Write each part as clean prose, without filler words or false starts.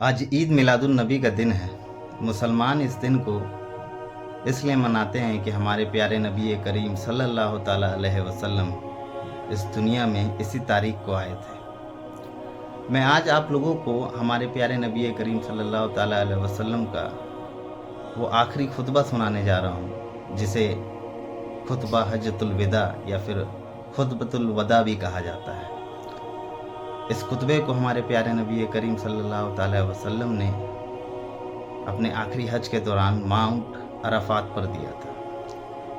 आज ईद मिलादुन्नबी का दिन है। मुसलमान इस दिन को इसलिए मनाते हैं कि हमारे प्यारे नबी करीम सल्लल्लाहु ताला अलैहि वसल्लम इस दुनिया में इसी तारीख को आए थे। मैं आज आप लोगों को हमारे प्यारे नबी करीम सल्लल्लाहु ताला अलैहि वसल्लम का वो आखिरी खुतबा सुनाने जा रहा हूँ, जिसे खुतबा हज्जतुल विदा या फिर खुतबतुल वदा भी कहा जाता है। इस खुतबे को हमारे प्यारे नबी करीम सल्लल्लाहु अलैहि वसल्लम ने अपने आखिरी हज के दौरान माउंट अराफात पर दिया था।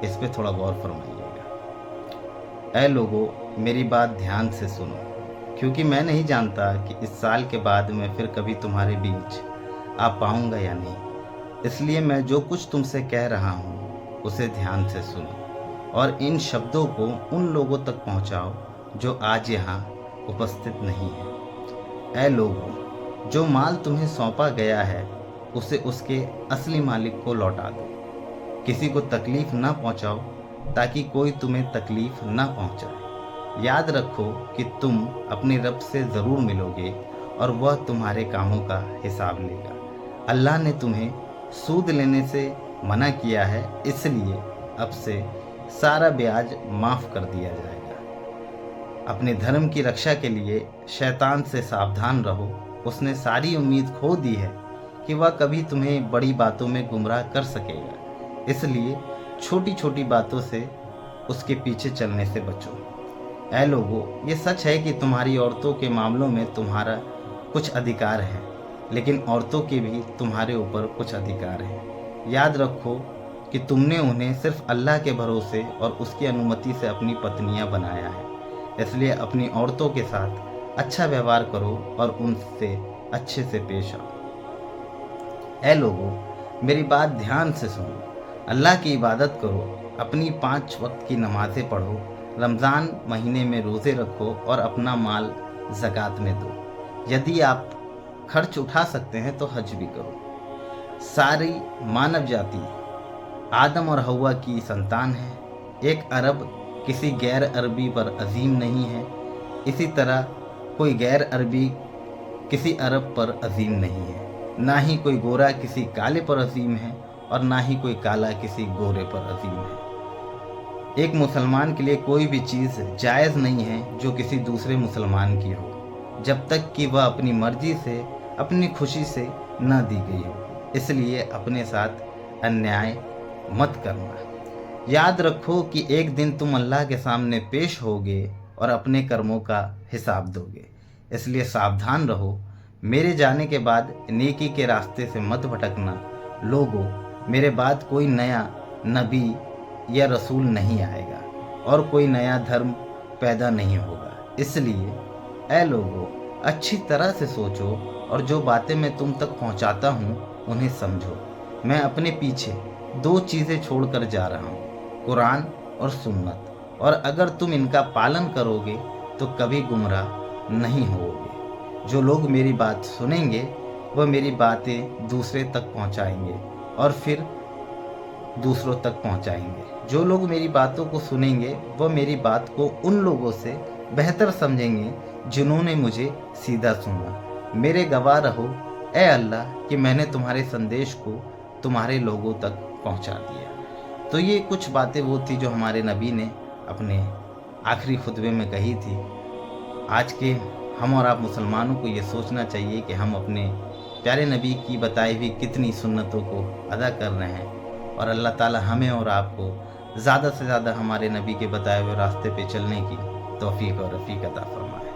इस पे थोड़ा गौर फरमाइएगा। ऐ लोगों, मेरी बात ध्यान से सुनो, क्योंकि मैं नहीं जानता कि इस साल के बाद मैं फिर कभी तुम्हारे बीच आ पाऊंगा या नहीं। इसलिए मैं जो कुछ तुमसे कह रहा हूँ उसे ध्यान से सुनो और इन शब्दों को उन लोगों तक पहुँचाओ जो आज यहाँ उपस्थित नहीं है। ऐ लोगों, जो माल तुम्हें सौंपा गया है उसे उसके असली मालिक को लौटा दो। किसी को तकलीफ ना पहुंचाओ ताकि कोई तुम्हें तकलीफ ना पहुंचाए। याद रखो कि तुम अपने रब से ज़रूर मिलोगे और वह तुम्हारे कामों का हिसाब लेगा। अल्लाह ने तुम्हें सूद लेने से मना किया है, इसलिए अब से सारा ब्याज माफ़ कर दिया जाएगा। अपने धर्म की रक्षा के लिए शैतान से सावधान रहो। उसने सारी उम्मीद खो दी है कि वह कभी तुम्हें बड़ी बातों में गुमराह कर सकेगा, इसलिए छोटी छोटी बातों से उसके पीछे चलने से बचो। ऐ लोगों, ये सच है कि तुम्हारी औरतों के मामलों में तुम्हारा कुछ अधिकार है, लेकिन औरतों के भी तुम्हारे ऊपर कुछ अधिकार है। याद रखो कि तुमने उन्हें सिर्फ अल्लाह के भरोसे और उसकी अनुमति से अपनी पत्नियां बनाया है, इसलिए अपनी औरतों के साथ अच्छा व्यवहार करो और उनसे अच्छे से पेश आओ। ऐ लोगों, मेरी बात ध्यान से सुनो। अल्लाह की इबादत करो, अपनी 5 वक्त की नमाज़ें पढ़ो, रमज़ान महीने में रोज़े रखो और अपना माल ज़कात में दो। यदि आप खर्च उठा सकते हैं तो हज भी करो। सारी मानव जाति आदम और हव्वा की संतान है। एक अरब किसी गैर अरबी पर अजीम नहीं है, इसी तरह कोई गैर अरबी किसी अरब पर अजीम नहीं है। ना ही कोई गोरा किसी काले पर अजीम है और ना ही कोई काला किसी गोरे पर अजीम है। एक मुसलमान के लिए कोई भी चीज़ जायज़ नहीं है जो किसी दूसरे मुसलमान की हो, जब तक कि वह अपनी मर्जी से अपनी खुशी से न दी गई हो। इसलिए अपने साथ अन्याय मत करना। याद रखो कि एक दिन तुम अल्लाह के सामने पेश होगे और अपने कर्मों का हिसाब दोगे, इसलिए सावधान रहो। मेरे जाने के बाद नेकी के रास्ते से मत भटकना। लोगों, मेरे बाद कोई नया नबी या रसूल नहीं आएगा और कोई नया धर्म पैदा नहीं होगा। इसलिए ऐ लोगों, अच्छी तरह से सोचो और जो बातें मैं तुम तक पहुंचाता हूं उन्हें समझो। मैं अपने पीछे 2 चीज़ें छोड़कर जा रहा हूं, कुरान और सुन्नत, और अगर तुम इनका पालन करोगे तो कभी गुमराह नहीं होगे। जो लोग मेरी बात सुनेंगे वह मेरी बातें दूसरे तक पहुंचाएंगे और फिर दूसरों तक पहुंचाएंगे। जो लोग मेरी बातों को सुनेंगे वह मेरी बात को उन लोगों से बेहतर समझेंगे जिन्होंने मुझे सीधा सुना। मेरे गवाह रहो ऐ अल्लाह कि मैंने तुम्हारे संदेश को तुम्हारे लोगों तक पहुंचा दिया। तो ये कुछ बातें वो थी जो हमारे नबी ने अपने आखिरी खुतबे में कही थी। आज के हम और आप मुसलमानों को ये सोचना चाहिए कि हम अपने प्यारे नबी की बताई हुई कितनी सुन्नतों को अदा कर रहे हैं, और अल्लाह ताला हमें और आपको ज़्यादा से ज़्यादा हमारे नबी के बताए हुए रास्ते पे चलने की तौफीक और रफ़ीक अता फरमाए।